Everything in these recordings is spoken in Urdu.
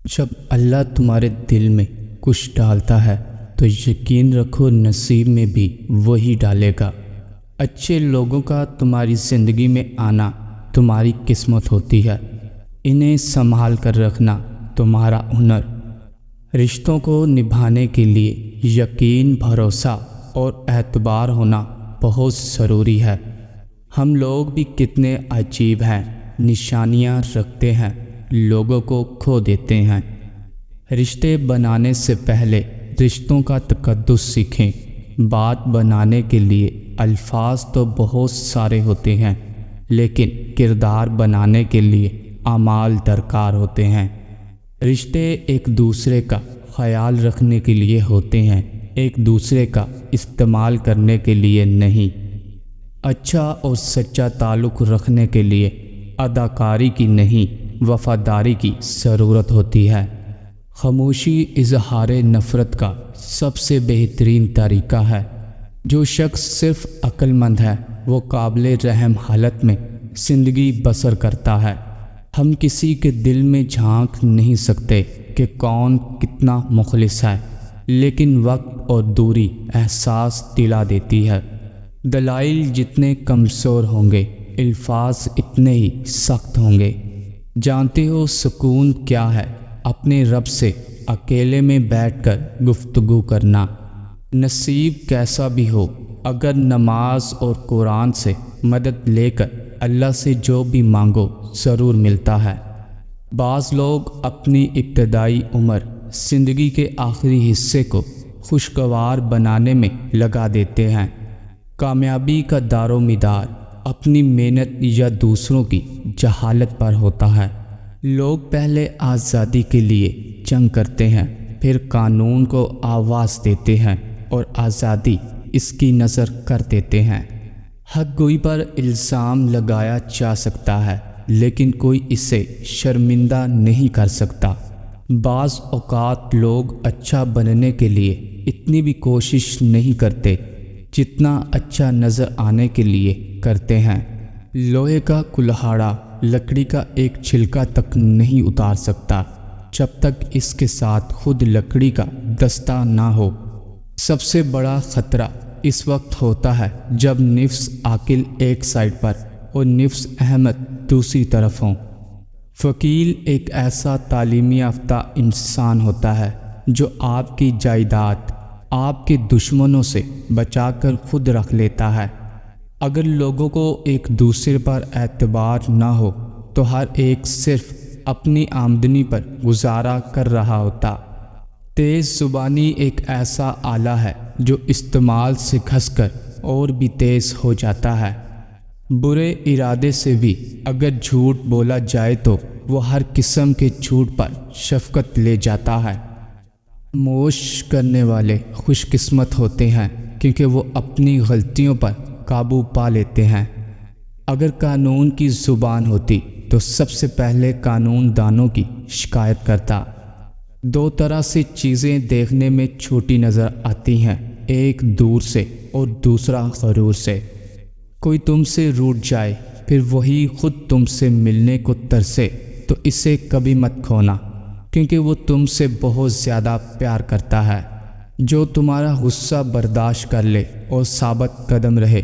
جب اللہ تمہارے دل میں کچھ ڈالتا ہے تو یقین رکھو نصیب میں بھی وہی ڈالے گا۔ اچھے لوگوں کا تمہاری زندگی میں آنا تمہاری قسمت ہوتی ہے، انہیں سنبھال کر رکھنا تمہارا ہنر۔ رشتوں کو نبھانے کے لیے یقین، بھروسہ اور اعتبار ہونا بہت ضروری ہے۔ ہم لوگ بھی کتنے عجیب ہیں، نشانیاں رکھتے ہیں، لوگوں کو کھو دیتے ہیں۔ رشتے بنانے سے پہلے رشتوں کا تقدس سیکھیں۔ بات بنانے کے لیے الفاظ تو بہت سارے ہوتے ہیں، لیکن کردار بنانے کے لیے اعمال درکار ہوتے ہیں۔ رشتے ایک دوسرے کا خیال رکھنے کے لیے ہوتے ہیں، ایک دوسرے کا استعمال کرنے کے لیے نہیں۔ اچھا اور سچا تعلق رکھنے کے لیے اداکاری کی نہیں، وفاداری کی ضرورت ہوتی ہے۔ خاموشی اظہار نفرت کا سب سے بہترین طریقہ ہے۔ جو شخص صرف عقل مند ہے وہ قابل رحم حالت میں زندگی بسر کرتا ہے۔ ہم کسی کے دل میں جھانک نہیں سکتے کہ کون کتنا مخلص ہے، لیکن وقت اور دوری احساس دلا دیتی ہے۔ دلائل جتنے کمزور ہوں گے، الفاظ اتنے ہی سخت ہوں گے۔ جانتے ہو سکون کیا ہے؟ اپنے رب سے اکیلے میں بیٹھ کر گفتگو کرنا۔ نصیب کیسا بھی ہو، اگر نماز اور قرآن سے مدد لے کر اللہ سے جو بھی مانگو ضرور ملتا ہے۔ بعض لوگ اپنی ابتدائی عمر، زندگی کے آخری حصے کو خوشگوار بنانے میں لگا دیتے ہیں۔ کامیابی کا دار و مدار اپنی محنت یا دوسروں کی جہالت پر ہوتا ہے۔ لوگ پہلے آزادی کے لیے جنگ کرتے ہیں، پھر قانون کو آواز دیتے ہیں اور آزادی اس کی نظر کر دیتے ہیں۔ حق گوئی پر الزام لگایا جا سکتا ہے، لیکن کوئی اسے شرمندہ نہیں کر سکتا۔ بعض اوقات لوگ اچھا بننے کے لیے اتنی بھی کوشش نہیں کرتے جتنا اچھا نظر آنے کے لیے کرتے ہیں۔ لوہے کا کلہاڑا لکڑی کا ایک چھلکا تک نہیں اتار سکتا جب تک اس کے ساتھ خود لکڑی کا دستہ نہ ہو۔ سب سے بڑا خطرہ اس وقت ہوتا ہے جب نفس عاقل ایک سائڈ پر اور نفس احمد دوسری طرف ہوں۔ وکیل ایک ایسا تعلیمی یافتہ انسان ہوتا ہے جو آپ کی جائیداد آپ کے دشمنوں سے بچا کر خود رکھ لیتا ہے۔ اگر لوگوں کو ایک دوسرے پر اعتبار نہ ہو تو ہر ایک صرف اپنی آمدنی پر گزارا کر رہا ہوتا۔ تیز زبانی ایک ایسا آلہ ہے جو استعمال سے گھس کر اور بھی تیز ہو جاتا ہے۔ برے ارادے سے بھی اگر جھوٹ بولا جائے تو وہ ہر قسم کے جھوٹ پر شفقت لے جاتا ہے۔ خاموش کرنے والے خوش قسمت ہوتے ہیں کیونکہ وہ اپنی غلطیوں پر قابو پا لیتے ہیں۔ اگر قانون کی زبان ہوتی تو سب سے پہلے قانون دانوں کی شکایت کرتا۔ دو طرح سے چیزیں دیکھنے میں چھوٹی نظر آتی ہیں، ایک دور سے اور دوسرا غرور سے۔ کوئی تم سے روٹھ جائے پھر وہی خود تم سے ملنے کو ترسے تو اسے کبھی مت کھونا، کیونکہ وہ تم سے بہت زیادہ پیار کرتا ہے۔ جو تمہارا غصہ برداشت کر لے اور ثابت قدم رہے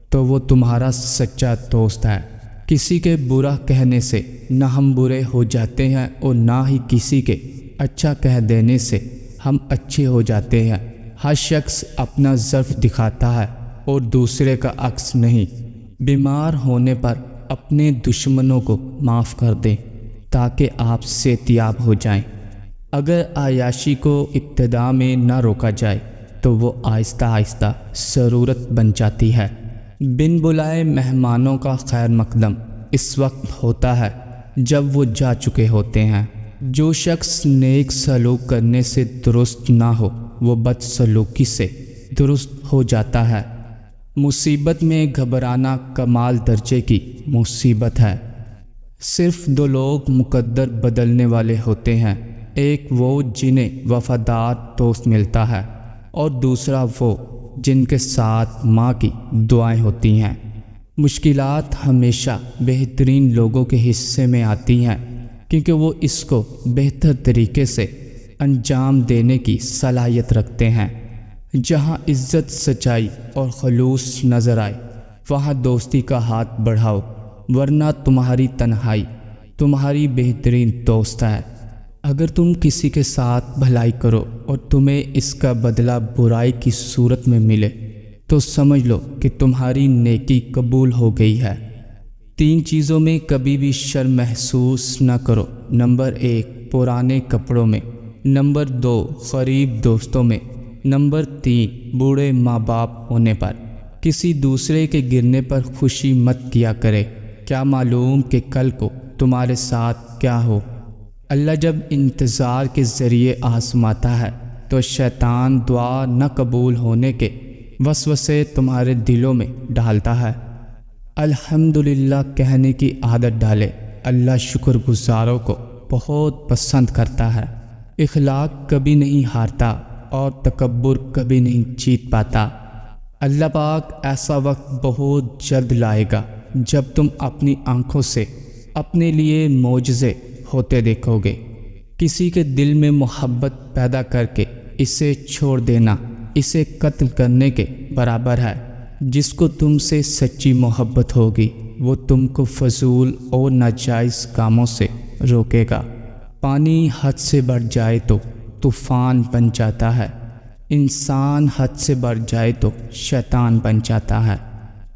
تو وہ تمہارا سچا دوست ہے۔ کسی کے برا کہنے سے نہ ہم برے ہو جاتے ہیں اور نہ ہی کسی کے اچھا کہہ دینے سے ہم اچھے ہو جاتے ہیں۔ ہر شخص اپنا ضعف دکھاتا ہے اور دوسرے کا عکس نہیں۔ بیمار ہونے پر اپنے دشمنوں کو معاف کر دیں تاکہ آپ صحتیاب ہو جائیں۔ اگر عیاشی کو ابتدا میں نہ روکا جائے تو وہ آہستہ آہستہ ضرورت بن جاتی ہے۔ بن بلائے مہمانوں کا خیر مقدم اس وقت ہوتا ہے جب وہ جا چکے ہوتے ہیں۔ جو شخص نیک سلوک کرنے سے درست نہ ہو وہ بد سلوکی سے درست ہو جاتا ہے۔ مصیبت میں گھبرانا کمال درجے کی مصیبت ہے۔ صرف دو لوگ مقدر بدلنے والے ہوتے ہیں، ایک وہ جنہیں وفادار دوست ملتا ہے اور دوسرا وہ جن کے ساتھ ماں کی دعائیں ہوتی ہیں۔ مشکلات ہمیشہ بہترین لوگوں کے حصے میں آتی ہیں کیونکہ وہ اس کو بہتر طریقے سے انجام دینے کی صلاحیت رکھتے ہیں۔ جہاں عزت، سچائی اور خلوص نظر آئے وہاں دوستی کا ہاتھ بڑھاؤ، ورنہ تمہاری تنہائی تمہاری بہترین دوست ہے۔ اگر تم کسی کے ساتھ بھلائی کرو اور تمہیں اس کا بدلہ برائی کی صورت میں ملے تو سمجھ لو کہ تمہاری نیکی قبول ہو گئی ہے۔ 3 چیزوں میں کبھی بھی شرم محسوس نہ کرو۔ نمبر 1 پرانے کپڑوں میں، نمبر 2 قریب دوستوں میں، نمبر 3 بوڑھے ماں باپ ہونے پر۔ کسی دوسرے کے گرنے پر خوشی مت کیا کرے، کیا معلوم کہ کل کو تمہارے ساتھ کیا ہو۔ اللہ جب انتظار کے ذریعے آزماتا ہے تو شیطان دعا نہ قبول ہونے کے وسوسے تمہارے دلوں میں ڈالتا ہے۔ الحمدللہ کہنے کی عادت ڈالے۔ اللہ شکر گزاروں کو بہت پسند کرتا ہے۔ اخلاق کبھی نہیں ہارتا اور تکبر کبھی نہیں جیت پاتا۔ اللہ پاک ایسا وقت بہت جلد لائے گا جب تم اپنی آنکھوں سے اپنے لیے معجزے ہوتے دیکھو گے۔ کسی کے دل میں محبت پیدا کر کے اسے چھوڑ دینا اسے قتل کرنے کے برابر ہے۔ جس کو تم سے سچی محبت ہوگی وہ تم کو فضول اور ناجائز کاموں سے روکے گا۔ پانی حد سے بڑھ جائے تو طوفان بن جاتا ہے، انسان حد سے بڑھ جائے تو شیطان بن جاتا ہے۔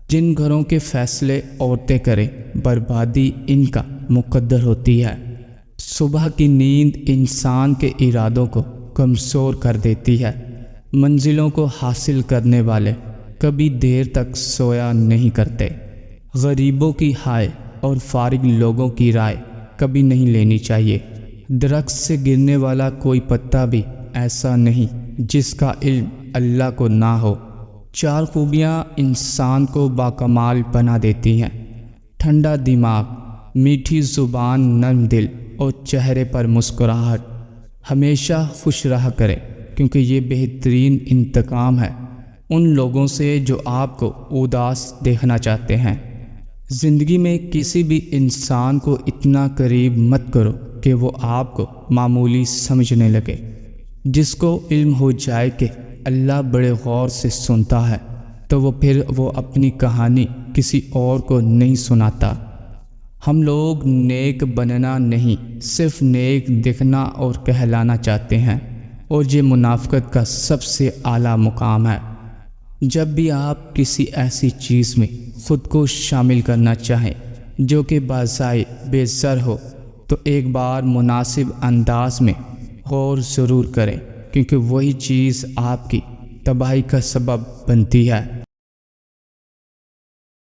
جن گھروں کے فیصلے عورتیں کریں بربادی ان کا مقدر ہوتی ہے۔ صبح کی نیند انسان کے ارادوں کو کمزور کر دیتی ہے۔ منزلوں کو حاصل کرنے والے کبھی دیر تک سویا نہیں کرتے۔ غریبوں کی ہائے اور فارغ لوگوں کی رائے کبھی نہیں لینی چاہیے۔ درخت سے گرنے والا کوئی پتا بھی ایسا نہیں جس کا علم اللہ کو نہ ہو۔ 4 خوبیاں انسان کو باکمال بنا دیتی ہیں: ٹھنڈا دماغ، میٹھی زبان، نرم دل اور چہرے پر مسکراہٹ۔ ہمیشہ خوش رہا کرے کیونکہ یہ بہترین انتقام ہے ان لوگوں سے جو آپ کو اداس دیکھنا چاہتے ہیں۔ زندگی میں کسی بھی انسان کو اتنا قریب مت کرو کہ وہ آپ کو معمولی سمجھنے لگے۔ جس کو علم ہو جائے کہ اللہ بڑے غور سے سنتا ہے تو پھر وہ اپنی کہانی کسی اور کو نہیں سناتا۔ ہم لوگ نیک بننا نہیں صرف نیک دکھنا اور کہلانا چاہتے ہیں، اور یہ منافقت کا سب سے اعلیٰ مقام ہے۔ جب بھی آپ کسی ایسی چیز میں خود کو شامل کرنا چاہیں جو کہ بظاہر بے زر ہو تو ایک بار مناسب انداز میں غور ضرور کریں، کیونکہ وہی چیز آپ کی تباہی کا سبب بنتی ہے۔